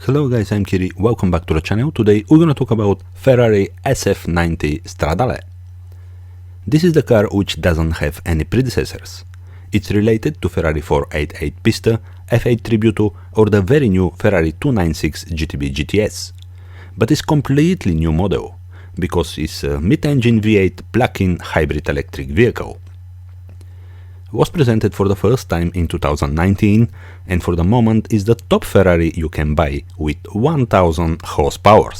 Hello guys, I'm Kiri, welcome back to the channel. Today we're gonna talk about Ferrari SF90 Stradale. This is the car which doesn't have any predecessors. It's related to Ferrari 488 Pista, F8 Tributo or the very new Ferrari 296 GTB GTS. But it's completely new model, because it's a mid-engine V8 plug-in hybrid electric vehicle. Was presented for the first time in 2019 and for the moment is the top Ferrari you can buy with 1000 horsepower.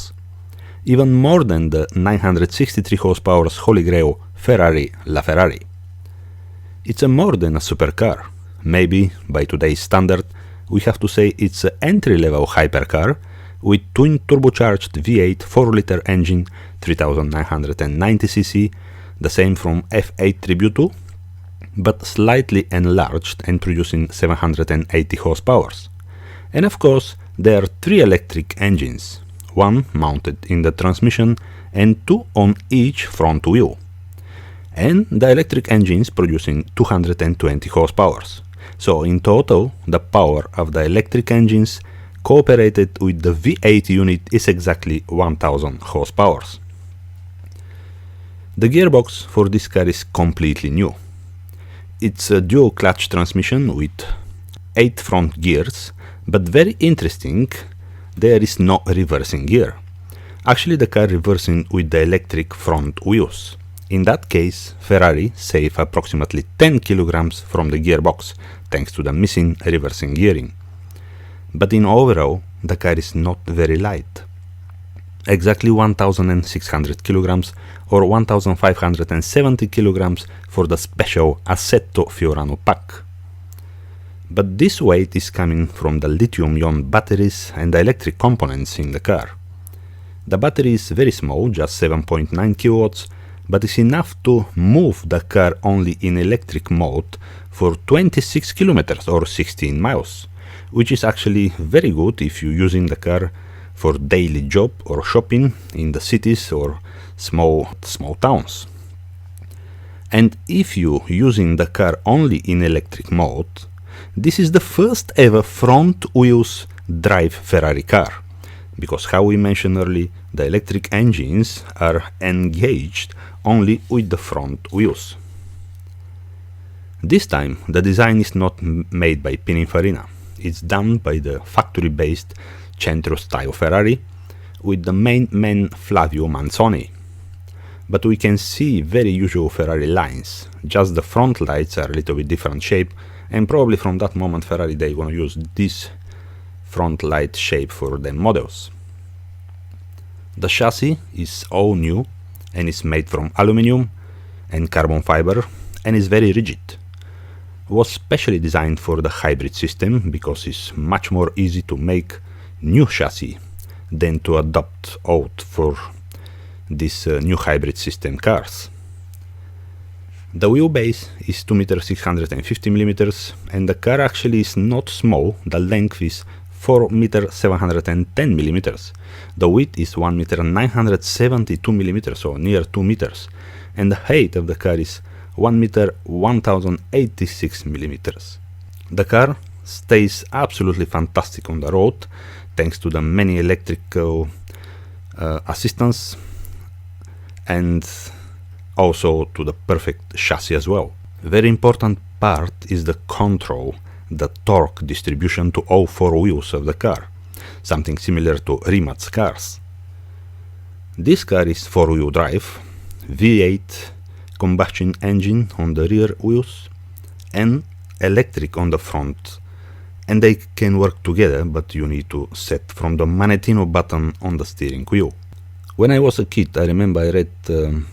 Even more than the 963 horsepower holy grail Ferrari LaFerrari. It's a more than a supercar. Maybe by today's standard we have to say it's an entry-level hypercar with twin turbocharged V8 4-liter engine 3990cc, the same from F8 Tributo, but slightly enlarged and producing 780 horsepower. And of course there are 3 electric engines, one mounted in the transmission and 2 on each front wheel. And the electric engines producing 220 horsepower. So in total the power of the electric engines cooperated with the V8 unit is exactly 1000 horsepower. The gearbox for this car is completely new. It's a dual clutch transmission with 8 front gears, but very interesting, there is no reversing gear. Actually the car reversing with the electric front wheels. In that case, Ferrari save approximately 10 kilograms from the gearbox thanks to the missing reversing gearing. But in overall, the car is not very light. Exactly 1600 kilograms or 1570 kilograms for the special Assetto Fiorano pack. But this weight is coming from the lithium-ion batteries and the electric components in the car. The battery is very small, just 7.9 kilowatts, but it's enough to move the car only in electric mode for 26 kilometers or 16 miles, which is actually very good if you're using the car for daily job or shopping in the cities or small towns. And if you're using the car only in electric mode, this is the first ever front wheels drive Ferrari car, because how we mentioned earlier, the electric engines are engaged only with the front wheels. This time the design is not made by Pininfarina, it's done by the factory-based Centro style Ferrari with the main man Flavio Manzoni. But we can see very usual Ferrari lines, just the front lights are a little bit different shape, and probably from that moment Ferrari they gonna use this front light shape for their models. The chassis is all new and is made from aluminum and carbon fiber and is very rigid. Was specially designed for the hybrid system because it's much more easy to make new chassis than to adopt out for this new hybrid system cars. The wheelbase is 2 meters 650 millimeters and the car actually is not small, the length is 4 meters 710 millimeters, the width is 1 meter 972 millimeters, so near 2 meters, and the height of the car is 1 meter 1086 millimeters. The car stays absolutely fantastic on the road thanks to the many electrical assistance and also to the perfect chassis as well. Very important part is the control, the torque distribution to all 4 wheels of the car, something similar to Rimac cars. This car is 4-wheel drive, V8 combustion engine on the rear wheels and electric on the front, and they can work together, but you need to set from the manettino button on the steering wheel. When I was a kid, I remember I read the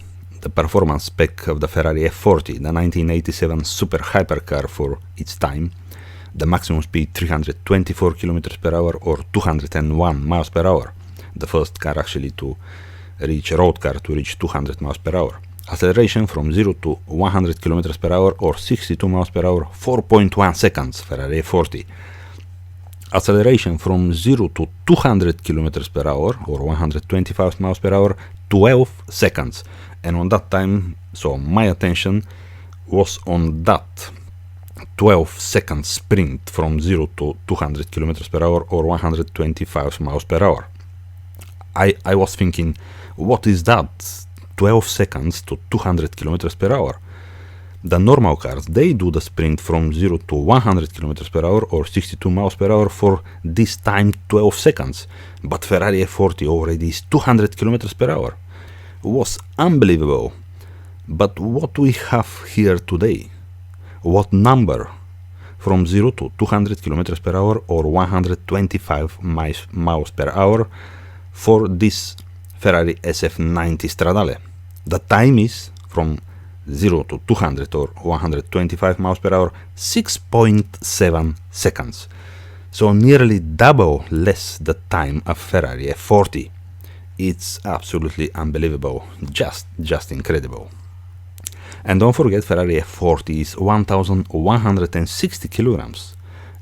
performance spec of the Ferrari F40, the 1987 super hypercar for its time. The maximum speed 324 km per hour or 201 miles per hour. The first car actually to reach a road car to reach 200 miles per hour. Acceleration from 0 to 100 km per hour or 62 miles per hour, 4.1 seconds, Ferrari F40. Acceleration from 0 to 200 km per hour or 125 miles per hour, 12 seconds. And on that time, so my attention was on that 12-second sprint from 0 to 200 kilometers per hour or 125 miles per hour. I was thinking, what is that? 12 seconds to 200 kilometers per hour. The normal cars, they do the sprint from 0 to 100 kilometers per hour or 62 miles per hour for this time 12 seconds. But Ferrari F40 already is 200 kilometers per hour. It was unbelievable. But what we have here today? What number? From 0 to 200 kilometers per hour or 125 miles per hour for this Ferrari SF90 Stradale. The time is from 0 to 200 or 125 miles per hour, 6.7 seconds. So nearly double less the time of Ferrari F40. It's absolutely unbelievable, just incredible. And don't forget, Ferrari F40 is 1,160 kilograms.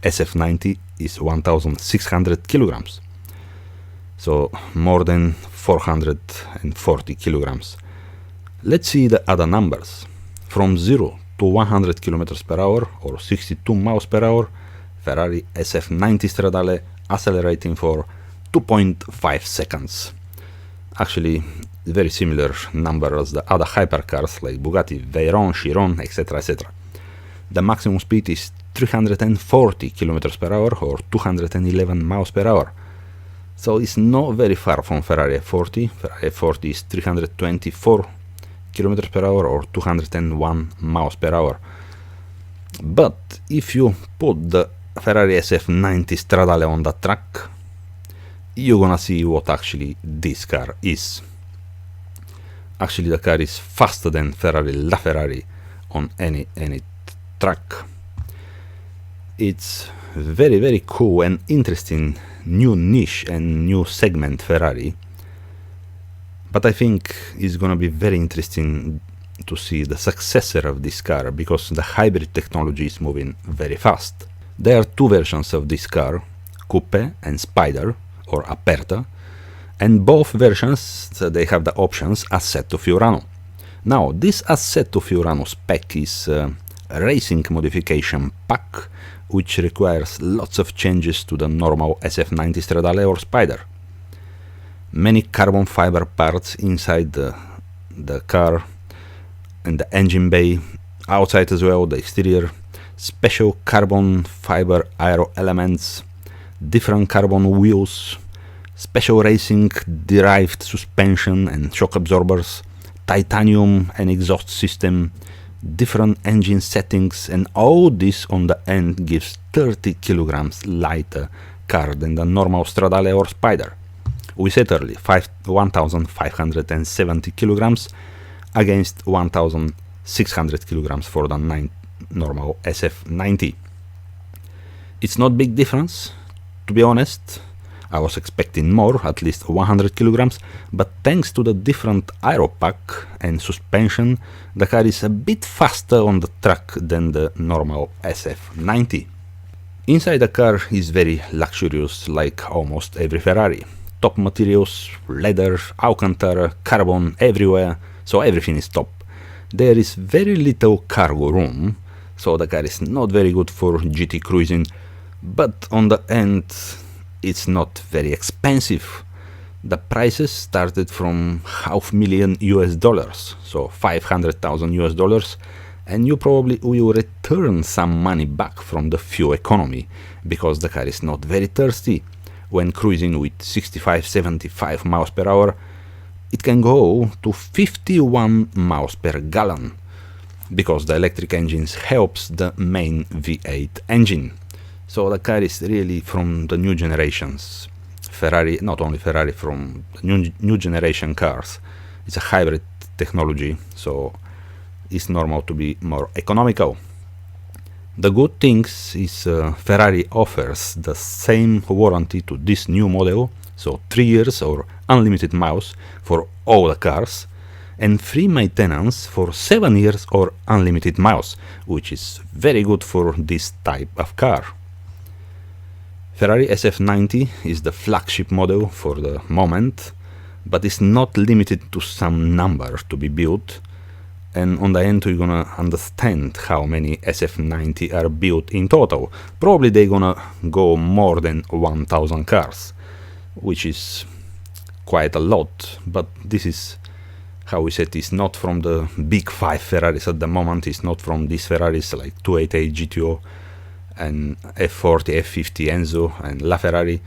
SF90 is 1,600 kilograms. So more than 440 kilograms. Let's see the other numbers. From 0 to 100 kilometers per hour or 62 miles per hour, Ferrari SF90 Stradale accelerating for 2.5 seconds. Actually, very similar number as the other hypercars like Bugatti, Veyron, Chiron, etc. etc. The maximum speed is 340 kilometers per hour or 211 miles per hour. So it's not very far from Ferrari F40. Ferrari F40 is 324 kilometers per hour or 201 miles per hour. But if you put the Ferrari SF90 Stradale on the track, you're gonna see what actually this car is. Actually, the car is faster than LaFerrari on any track. It's very cool and interesting new niche and new segment Ferrari. But I think it's gonna be very interesting to see the successor of this car because the hybrid technology is moving very fast. There are two versions of this car, Coupe and Spider or Aperta, and both versions they have the options Assetto Fiorano. Now this Assetto Fiorano spec is a racing modification pack which requires lots of changes to the normal SF90 Stradale or Spider. Many carbon fiber parts inside the car and the engine bay, outside as well, the exterior, special carbon fiber aero elements, different carbon wheels, special racing derived suspension and shock absorbers, titanium and exhaust system, different engine settings, and all this on the end gives 30 kilograms lighter car than the normal Stradale or Spider. We said earlier 1,570 kilograms against 1,600 kilograms for the normal SF90. It's not big difference, to be honest. I was expecting more, at least 100 kilograms, but thanks to the different aero pack and suspension, the car is a bit faster on the track than the normal SF90. Inside the car is very luxurious, like almost every Ferrari. Top materials, leather, Alcantara, carbon everywhere, so everything is top. There is very little cargo room, so the car is not very good for GT cruising, but on the end it's not very expensive. The prices started from $500,000 US, so $500,000 US, and you probably will return some money back from the fuel economy because the car is not very thirsty. When cruising with 65-75 miles per hour, it can go to 51 miles per gallon because the electric engines helps the main V8 engine. So the car is really from the new generations. Ferrari, not only Ferrari, from the new generation cars. It's a hybrid technology, so it's normal to be more economical. The good things is Ferrari offers the same warranty to this new model, so 3 years or unlimited miles for all the cars, and free maintenance for 7 years or unlimited miles, which is very good for this type of car. Ferrari SF90 is the flagship model for the moment, but is not limited to some number to be built, and on the end you're gonna understand how many SF90 are built in total. Probably they're gonna go more than 1000 cars, which is quite a lot, but this is how we said, it's not from the big 5 Ferraris at the moment, it's not from these Ferraris like 288 GTO and F40, F50 Enzo and LaFerrari,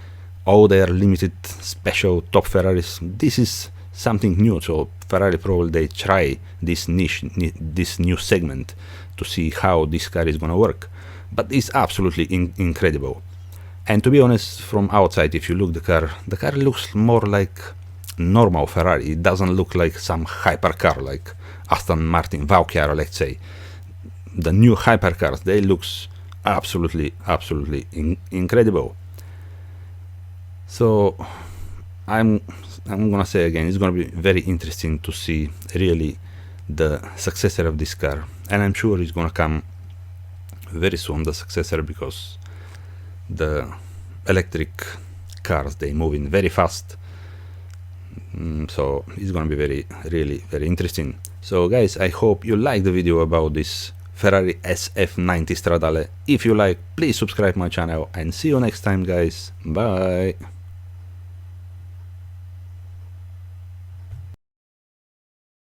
all their limited special top Ferraris. This is something new, so Ferrari probably they try this niche, this new segment, to see how this car is gonna work. But it's absolutely incredible. And to be honest, from outside, if you look the car looks more like normal Ferrari. It doesn't look like some hypercar like Aston Martin Valkyrie, let's say. The new hypercars, they looks absolutely incredible. So I'm gonna say again, it's gonna be very interesting to see really the successor of this car, and I'm sure it's gonna come very soon, the successor, because the electric cars, they moving very fast. So it's gonna be really very interesting. So guys, I hope you liked the video about this Ferrari SF90 Stradale. If you like, please subscribe my channel, and see you next time guys. Bye.